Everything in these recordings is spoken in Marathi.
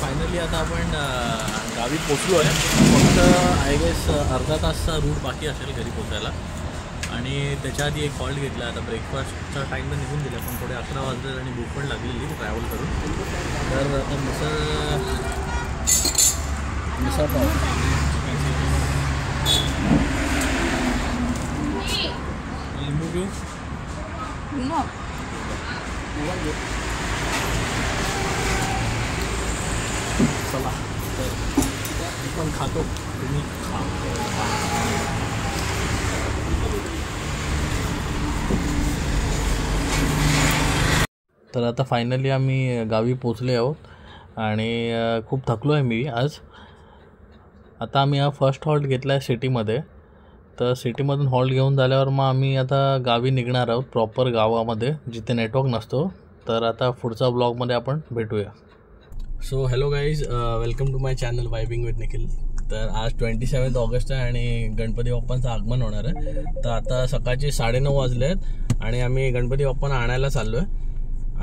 फायनली आता आपण गावी पोचलो आहे. फक्त आय गेस अर्धा तासचा रूट बाकी असेल घरी पोचायला. आणि त्याच्या आधी एक हॉल्ट घेतला. आता ब्रेकफास्टचा टाईम तर निघून दिला, पण थोडे 11 वाजले आणि भूक पण लागलेली ट्रॅव्हल करून. तर आता मिसळ पाव लिंबू घेऊ. चला तर मी पण खातो, तुम्ही खा. तर आता फायनली आम्ही गावी पोचले आहोत आणि खूप थकलो आहे मी आज. आता आम्ही हा फर्स्ट हॉल्ट घेतला आहे सिटीमध्ये. तर सिटीमधून हॉल्ट घेऊन झाल्यावर मग आम्ही आता गावी निघणार आहोत, प्रॉपर गावामध्ये जिथे नेटवर्क नसतो. तर आता पुढचा ब्लॉगमध्ये आपण भेटूया. So hello guys, welcome to my channel vibing with Nikhil. तर आज 27 ऑगस्ट आहे आणि गणपती बाप्पांचं आगमन होणार आहे. तर आता सकाळचे 9:30 वाजले आहेत आणि आम्ही गणपती बाप्पांना आणायला चाललो आहे.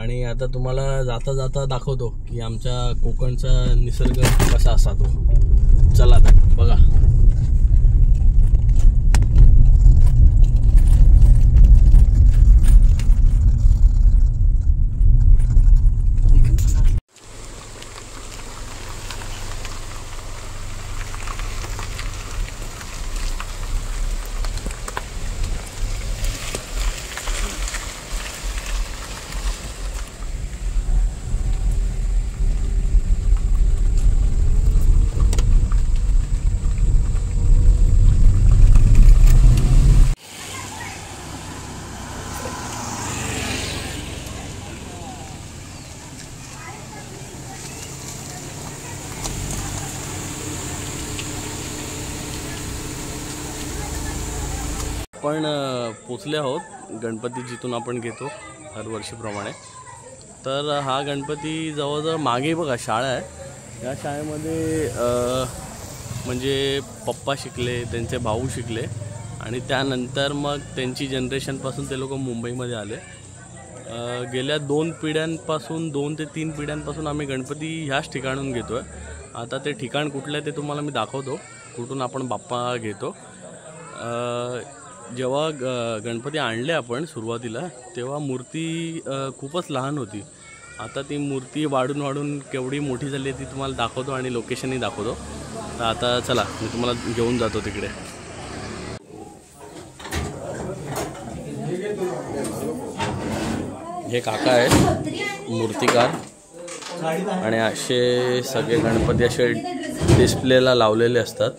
आणि आता तुम्हाला जाता जाता दाखवतो की आमच्या कोकणचा निसर्ग कसा असा तो. चला तर बघा. आपण पोचले आहोत गणपती जिथून आपण घेतो हरवर्षीप्रमाणे. तर हा गणपती जवळजवळ मागे बघा शाळा आहे. या शाळेमध्ये म्हणजे पप्पा शिकले, त्यांचे भाऊ शिकले आणि त्यानंतर मग त्यांची जनरेशनपासून ते लोक मुंबईमध्ये आले. गेल्या 2 पिढ्यांपासून 2 ते 3 पिढ्यांपासून आम्ही गणपती ह्याच ठिकाणून घेतो आहे. आता ते ठिकाण कुठलं आहे ते तुम्हाला मी दाखवतो, कुठून आपण बाप्पा घेतो. जेव्हा गणपती आणले आपण सुरुवातीला, तेव्हा मूर्ती खूपच लहान होती. आता ती मूर्ती वाढून वाढून केवढी मोठी झाली ती तुम्हाला दाखवतो आणि लोकेशनही दाखवतो. तर आता चला मी तुम्हाला घेऊन जातो तिकडे. हे काका आहेत मूर्तिकार आणि असे सगळे गणपती असे डिस्प्लेला लावलेले असतात.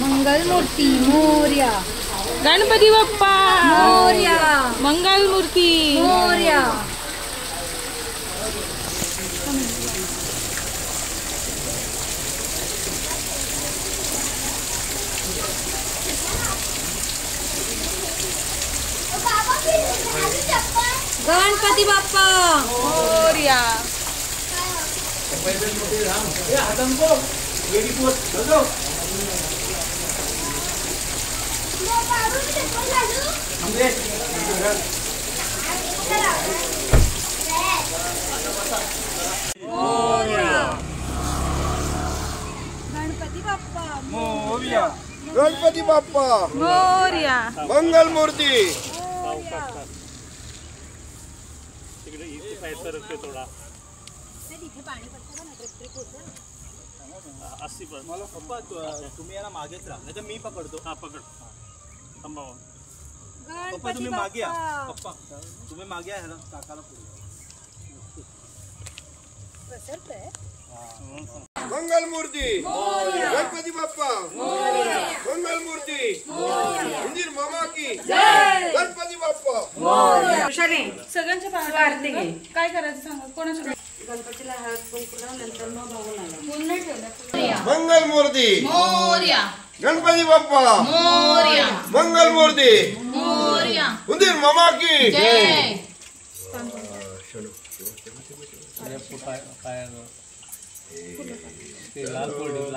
मंगल मूर्ती मोरया. गणपती बाप्पा मोरया. मंगल मूर्ती मोरया. गणपती बाप्पा मोरया. गणपती बाप्पा मोरया. गणपती बाप्पा मोरया. मंगल मूर्ती. मला पप्पा तुम्ही याला मागेच राहा, नाही तर मी पकडतो. हा पकड. पप्पा तुम्ही मागे या. पप्पा तुम्ही मागे या, काकाला मंगल मूर्ती. गणपती बाप्पा मंगल मूर्ती. मंदिर मामा की गणपती बाप्पा. सगळ्यांच्या पायात काय करायचं सांगा. कोणाच्या गणपतीला हळद कुंकू लावून नंतर मग बघून आला. मंगल मूर्ती. मोरया. गणपती बाप्पा मोरया. मंगल मूर्ती. मोरया. मंदिर मामा की जय.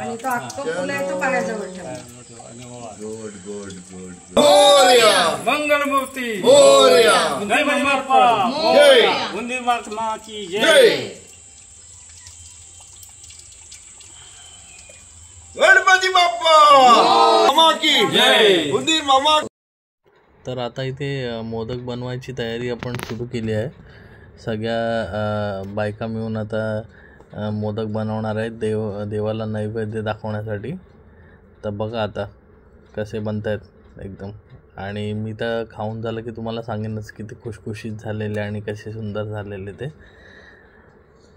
आणि तो अख्खा फुल आहे तो पायाजवळ ठेवा. Good good good. Morya Mangalmurti Morya Ganpati Bappa जय. उंदीर माता की जय. जय. गणपती बाप्पा मामा की जय. उंदीर मामा. तर आता इथे मोदक बनवायची तयारी आपण सुरू केली आहे. सगळ्या बायका मिळून आता मोदक बनवणार आहेत देवाला नैवेद्य दाखवण्यासाठी. तर बघा आता कसे बनत आहेत एकदम. आणि मी तर खाऊन झालं की तुम्हाला सांगेनच किती खुशखुशीत झालेले आणि कसे सुंदर झालेले ते.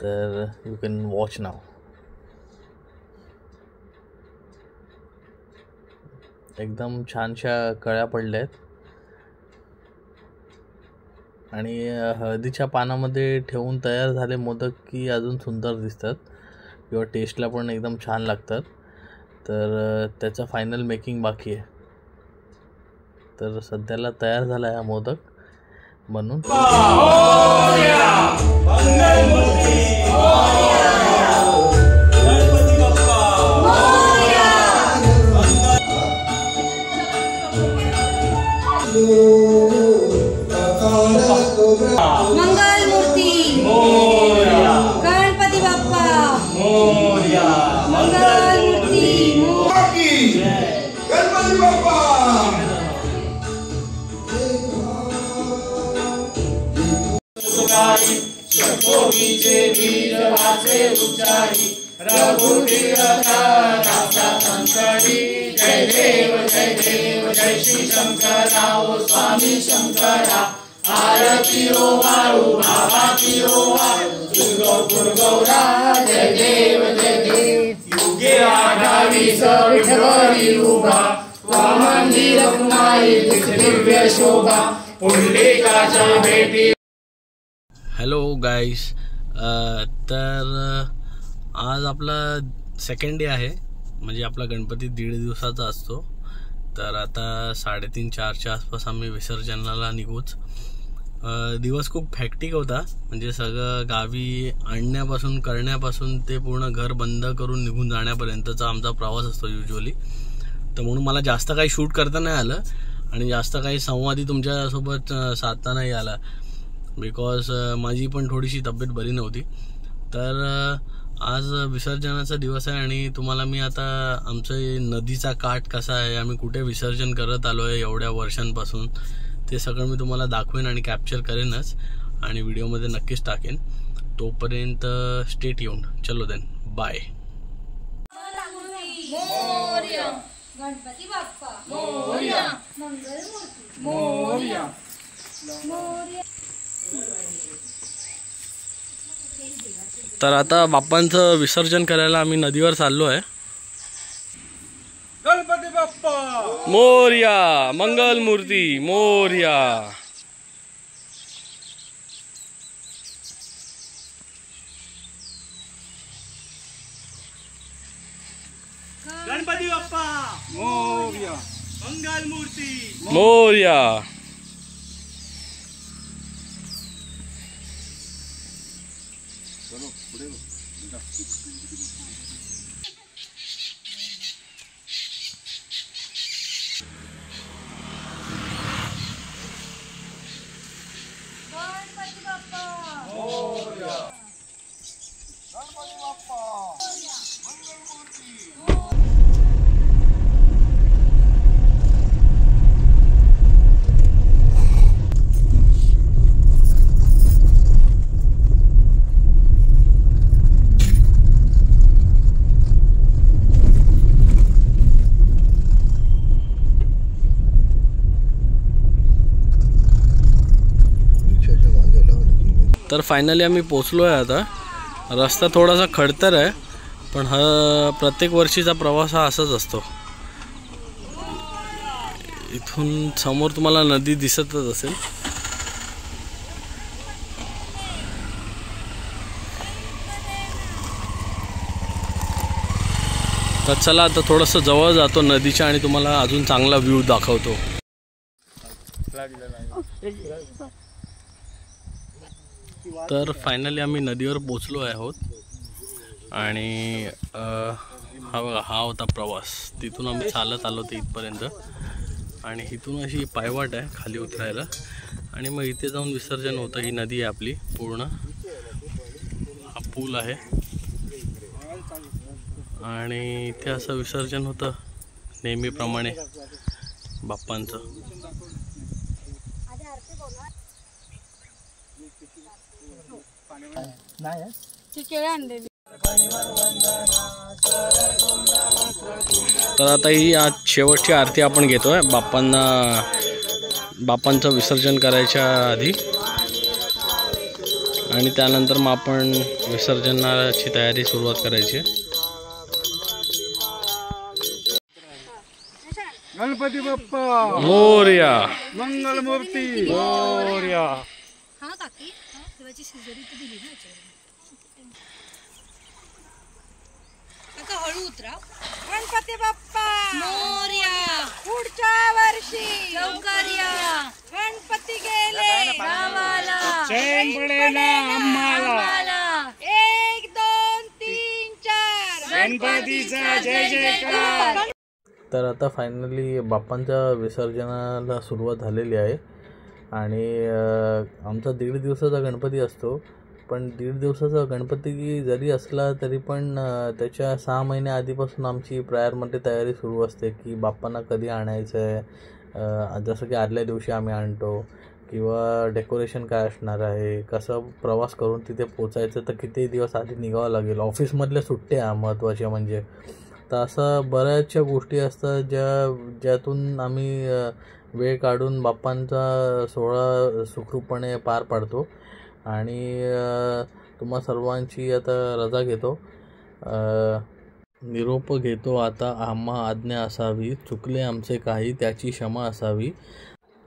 तर यू कॅन वॉच नाव. एकदम छानशा कळ्या पडल्या आहेत आणि हळदीच्या पानामध्ये ठेवून तयार झाले मोदक की अजून सुंदर दिसतात किंवा टेस्टला पण एकदम छान लागतात. तर त्याचं फायनल मेकिंग बाकी आहे. तर सध्याला तयार झाला आहे हा मोदक बनून. मंगलमूर्ती गणपती बाप्पा मंगलमूर्ती. गणपती बाप्पा. हॅलो गाईस. तर आज आपला सेकंड डे आहे. म्हणजे आपला गणपती 1.5 दिवसाचा असतो. तर आता 3:30-4च्या आसपास आम्ही विसर्जनाला निघूच. दिवस खूप हॅक्टिक होता. म्हणजे सगळं गावी आणण्यापासून करण्यापासून ते पूर्ण घर बंद करून निघून जाण्यापर्यंतचा आमचा प्रवास असतो युजली. तर म्हणून मला जास्त काही शूट करता नाही आलं आणि जास्त काही संवादी तुमच्यासोबत साधता नाही आला. बिकॉज माझी पण थोडीशी तब्येत बरी नव्हती. तर आज विसर्जनाचा दिवस आहे आणि तुम्हाला मी आता आमचं नदीचा काठ कसा आहे, आम्ही कुठे विसर्जन करत आलो आहे एवढ्या वर्षांपासून, ते सगळं मी तुम्हाला दाखवेन आणि कॅप्चर करेनच आणि व्हिडिओमध्ये नक्कीच टाकेन. तोपर्यंत स्टे ट्यून्ड. चलो देन, बाय. गणपती बाप्पा मोरया. मंगलमूर्ती मोरया. तर आता बाप्पांचं विसर्जन करायला आम्ही नदीवर चाललो आहे. गणपती बाप्पा मोरया. मंगलमूर्ती मोरया. गणपती बाप्पा मोरया. मंगलमूर्ती मोरया. तर फायनली आम्ही पोचलो आहे. आता रस्ता थोडासा खडतर आहे, पण हा प्रत्येक वर्षीचा प्रवास हा असाच असतो. इथून समोर तुम्हाला नदी दिसतच असेल. तर चला आता थोडंसं जवळ जातो नदीच्या आणि तुम्हाला अजून चांगला व्ह्यू दाखवतो. तर फायनली आम्ही नदीवर पोचलो आहोत आणि हा बघा हा होता प्रवास. तिथून आम्ही चालत आलो ते इथपर्यंत आणि इथून अशी पायवाट आहे खाली उतरायला आणि मग इथे जाऊन विसर्जन होतं. ही नदी आहे आपली पूर्ण, हा पूल आहे आणि इथे असं विसर्जन होतं नेहमीप्रमाणे बाप्पांचं. तर आता ही आज शेवटची आरती आपण घेतोय बाप्पांचं विसर्जन करायच्या आधी आणि त्यानंतर मग आपण विसर्जनाची तयारी सुरुवात करायची. गणपती बाप्पा मोरया, मंगल मूर्ती मोरया. हा काकी देवाची शिजरी तर दिली ना हळू उतरा. गणपती बाप्पा मोरया, पुढच्या वर्षी लवकर या. गणपती गेले गावाला चैन पडेना आम्हाला. 1 2 3 4 गणपतीचा जय जयकार. तर आता फायनली बाप्पांच्या विसर्जनाला सुरुवात झालेली आहे आणि आमचा 1.5 दिवसाचा गणपती असतो. पण 1.5 दिवसाचा गणपती जरी असला तरी पण त्याच्या 6 महिन्या आधीपासून आमची प्रायरमध्ये तयारी सुरू असते की बाप्पांना कधी आणायचं आहे. जसं की आदल्या दिवशी आम्ही आणतो किंवा डेकोरेशन काय असणार आहे, कसं प्रवास करून तिथे पोचायचं, तर किती दिवस आधी निघावं लागेल, ऑफिसमधल्या सुट्ट्या महत्त्वाच्या म्हणजे. तर असं बऱ्याचशा गोष्टी असतात ज्यातून आम्ही वेळ काढून बाप्पांचा सोहळा सुखरूपपणे पार पाडतो आणि तुम्हा सर्वांची आता रजा घेतो, निरोप घेतो. आता आम्हा आज्ञा असावी, चुकले आमचे काही त्याची क्षमा असावी.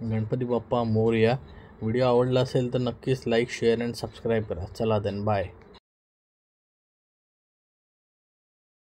गणपती बाप्पा मोरया. व्हिडिओ आवडला असेल तर नक्कीच लाईक, शेअर अँड सबस्क्राईब करा. चला देन, बाय.